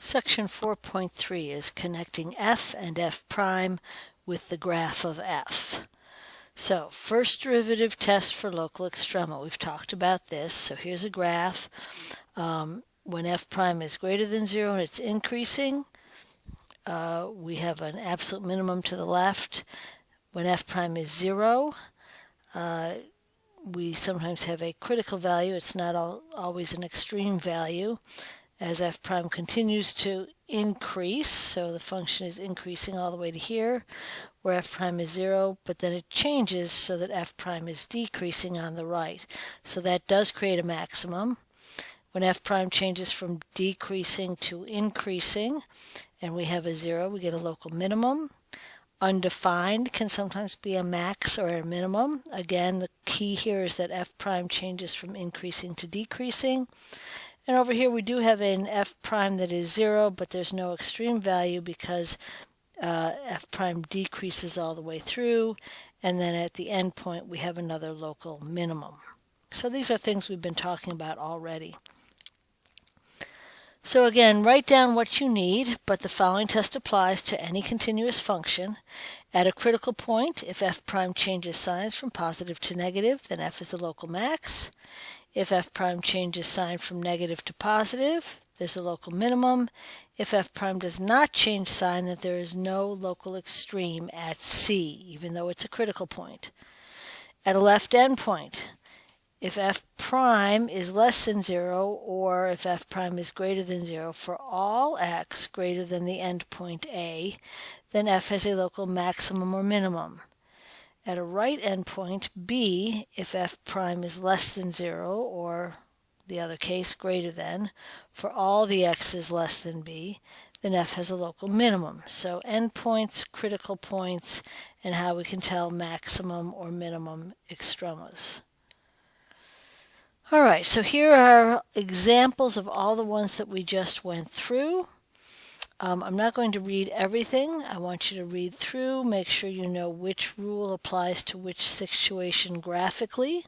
Section 4.3 is connecting f and f prime with the graph of f. So, first derivative test for local extrema. We've talked about this. So here's a graph. When f prime is greater than 0 and it's increasing, we have an absolute minimum to the left. When f prime is 0, we sometimes have a critical value. It's not always an extreme value. As f prime continues to increase, so the function is increasing all the way to here, where f prime is 0, but then it changes so that f prime is decreasing on the right. So that does create a maximum. When f prime changes from decreasing to increasing, and we have a 0, we get a local minimum. Undefined can sometimes be a max or a minimum. Again, the key here is that f prime changes from increasing to decreasing. And over here we do have an f prime that is 0, but there's no extreme value because f prime decreases all the way through, and then at the end point we have another local minimum. So these are things we've been talking about already. So again, write down what you need, but the following test applies to any continuous function. At a critical point, if f prime changes signs from positive to negative, then f is the local max. If f prime changes sign from negative to positive, there's a local minimum. If f prime does not change sign, then there is no local extreme at C, even though it's a critical point. At a left endpoint, if f prime is less than 0, or if f prime is greater than 0 for all x greater than the endpoint A, then f has a local maximum or minimum. At a right endpoint B, if f prime is less than 0, or the other case greater than, for all the x's less than b, then f has a local minimum. So endpoints, critical points, and how we can tell maximum or minimum extremas. All right, so here are examples of all the ones that we just went through. I'm not going to read everything. I want you to read through, make sure you know which rule applies to which situation graphically.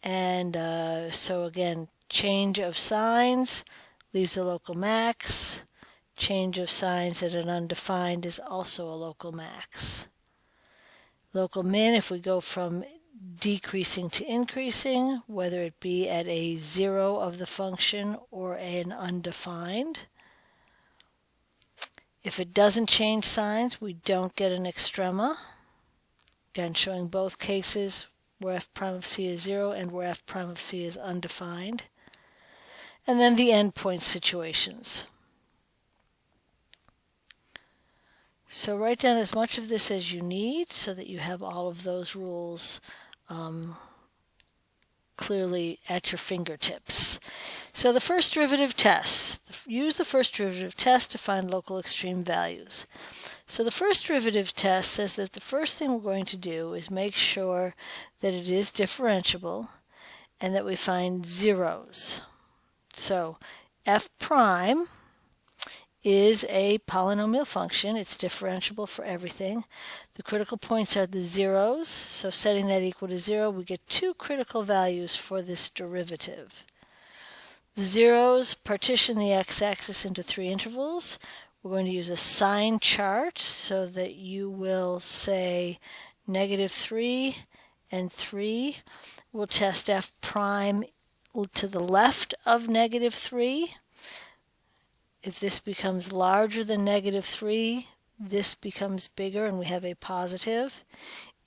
And so again, change of signs leaves a local max. Change of signs at an undefined is also a local max. Local min, if we go from decreasing to increasing, whether it be at a 0 of the function or an undefined. If it doesn't change signs, we don't get an extrema. Again, showing both cases where f prime of c is 0 and where f prime of c is undefined. And then the endpoint situations. So write down as much of this as you need so that you have all of those rules clearly at your fingertips. So the first derivative test. Use the first derivative test to find local extreme values. So the first derivative test says that the first thing we're going to do is make sure that it is differentiable and that we find zeros. So f prime is a polynomial function. It's differentiable for everything. The critical points are the zeros, so setting that equal to 0, we get two critical values for this derivative. The zeros partition the x-axis into 3 intervals. We're going to use a sign chart so that you will say -3 and 3. We'll test f prime to the left of -3. If this becomes larger than -3, this becomes bigger and we have a positive.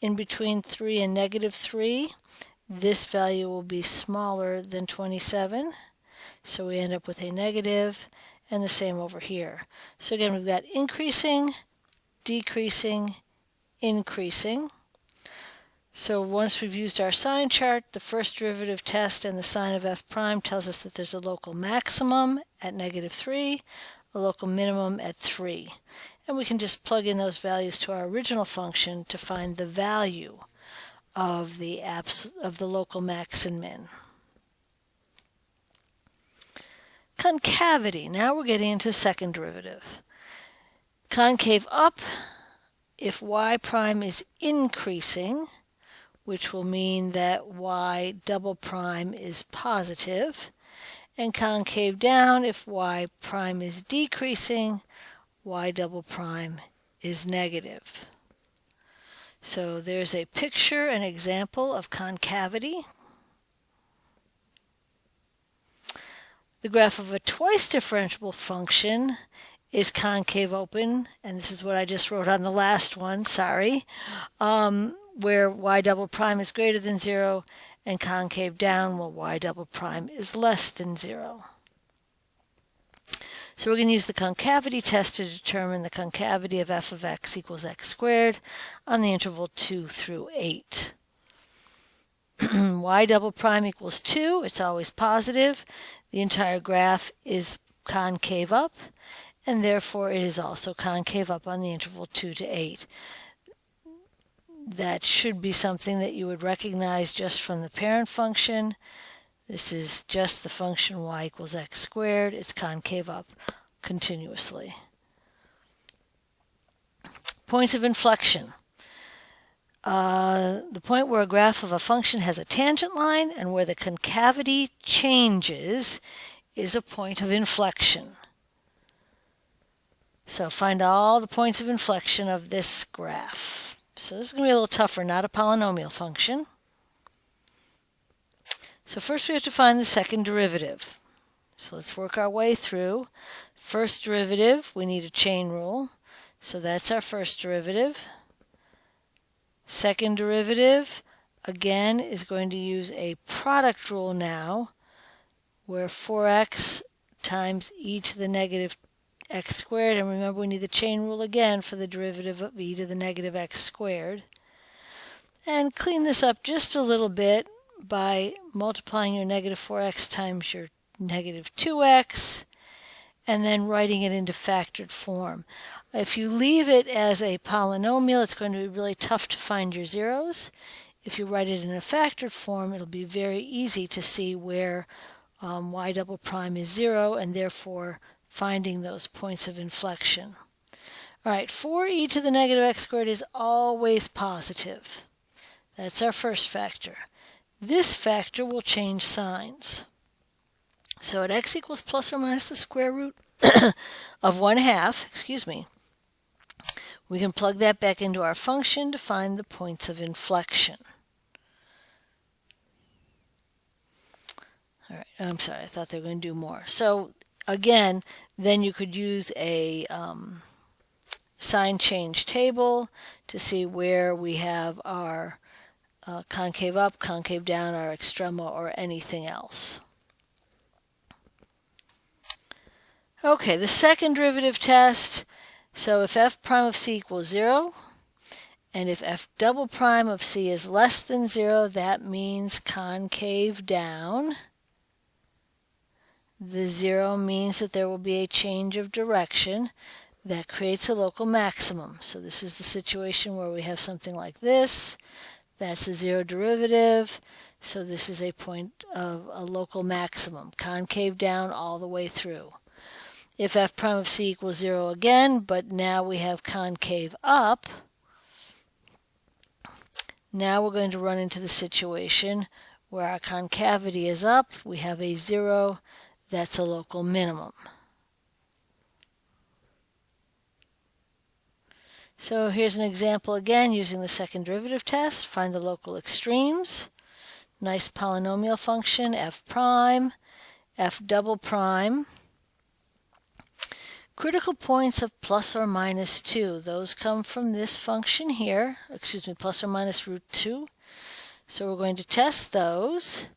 In between 3 and -3, this value will be smaller than 27. So we end up with a negative, and the same over here. So again, we've got increasing, decreasing, increasing. So once we've used our sign chart, the first derivative test and the sign of f prime tells us that there's a local maximum at -3, a local minimum at 3. And we can just plug in those values to our original function to find the value of the local max and min. Concavity. Now we're getting into second derivative. Concave up, if y prime is increasing, which will mean that y double prime is positive, and concave down if y prime is decreasing, y double prime is negative. So there's a picture, an example of concavity. The graph of a twice differentiable function is concave open, and this is what I just wrote on the last one, sorry, where y double prime is greater than 0, and concave down where y double prime is less than 0. So we're going to use the concavity test to determine the concavity of f of x equals x squared on the interval 2 through 8. Y double prime equals 2, it's always positive. The entire graph is concave up, and therefore it is also concave up on the interval 2 to 8. That should be something that you would recognize just from the parent function. This is just the function y equals x squared. It's concave up continuously. Points of inflection. The point where a graph of a function has a tangent line and where the concavity changes is a point of inflection. So find all the points of inflection of this graph. So this is going to be a little tougher, not a polynomial function. So first we have to find the second derivative. So let's work our way through. First derivative, we need a chain rule. So that's our first derivative. Second derivative, again, is going to use a product rule now, where 4x times e to the negative x squared, and remember we need the chain rule again for the derivative of e to the negative x squared. And clean this up just a little bit by multiplying your negative 4x times your negative 2x, and then writing it into factored form. If you leave it as a polynomial, it's going to be really tough to find your zeros. If you write it in a factored form, it'll be very easy to see where y double prime is 0, and therefore finding those points of inflection. All right, 4e to the negative x squared is always positive. That's our first factor. This factor will change signs. So at x equals plus or minus the square root of 1/2, we can plug that back into our function to find the points of inflection. All right, I'm sorry, I thought they were going to do more. So again, then you could use a sign change table to see where we have our concave up, concave down, our extrema, or anything else. Okay, the second derivative test. So if f prime of c equals 0, and if f double prime of c is less than 0, that means concave down. The 0 means that there will be a change of direction that creates a local maximum. So this is the situation where we have something like this. That's a 0 derivative. So this is a point of a local maximum, concave down all the way through. If f prime of c equals 0 again, but now we have concave up, now we're going to run into the situation where our concavity is up, we have a 0, that's a local minimum. So here's an example again using the second derivative test. Find the local extremes. Nice polynomial function, f prime, f double prime. Critical points of plus or minus 2. Those come from this function here, plus or minus root 2. So we're going to test those.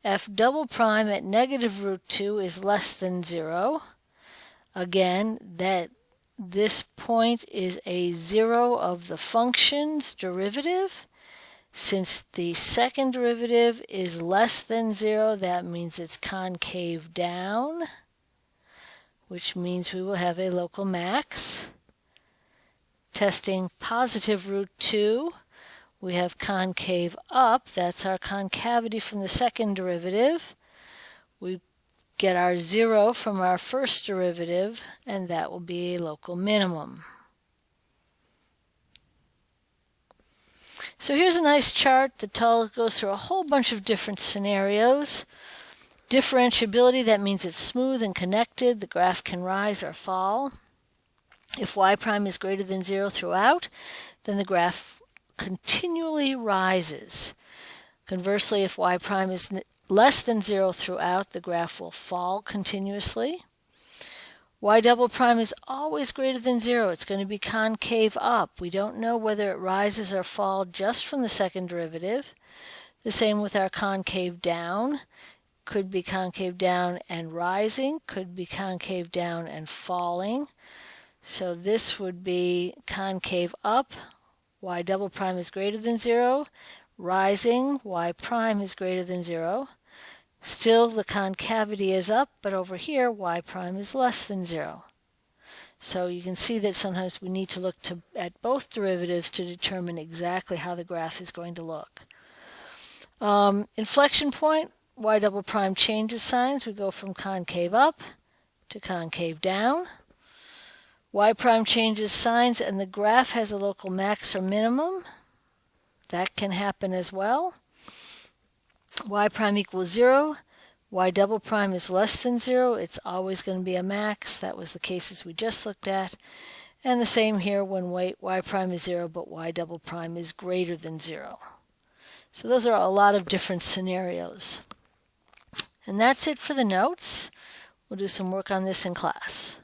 F double prime at negative root 2 is less than 0. Again, this point is a 0 of the function's derivative. Since the second derivative is less than 0, that means it's concave down, which means we will have a local max. Testing positive root 2, we have concave up. That's our concavity from the second derivative. We get our 0 from our first derivative, and that will be a local minimum. So here's a nice chart that goes through a whole bunch of different scenarios. Differentiability, that means it's smooth and connected. The graph can rise or fall. If y prime is greater than 0 throughout, then the graph continually rises. Conversely, if y prime is less than 0 throughout, the graph will fall continuously. Y double prime is always greater than 0. It's going to be concave up. We don't know whether it rises or falls just from the second derivative. The same with our concave down. Could be concave down and rising, could be concave down and falling. So this would be concave up, y double prime is greater than 0. Rising, y prime is greater than 0. Still the concavity is up, but over here y prime is less than 0. So you can see that sometimes we need to look at both derivatives to determine exactly how the graph is going to look. Inflection point, y double prime changes signs. We go from concave up to concave down. Y prime changes signs and the graph has a local max or minimum. That can happen as well. Y prime equals 0. Y double prime is less than 0. It's always going to be a max. That was the cases we just looked at. And the same here when y prime is 0, but y double prime is greater than 0. So those are a lot of different scenarios. And that's it for the notes. We'll do some work on this in class.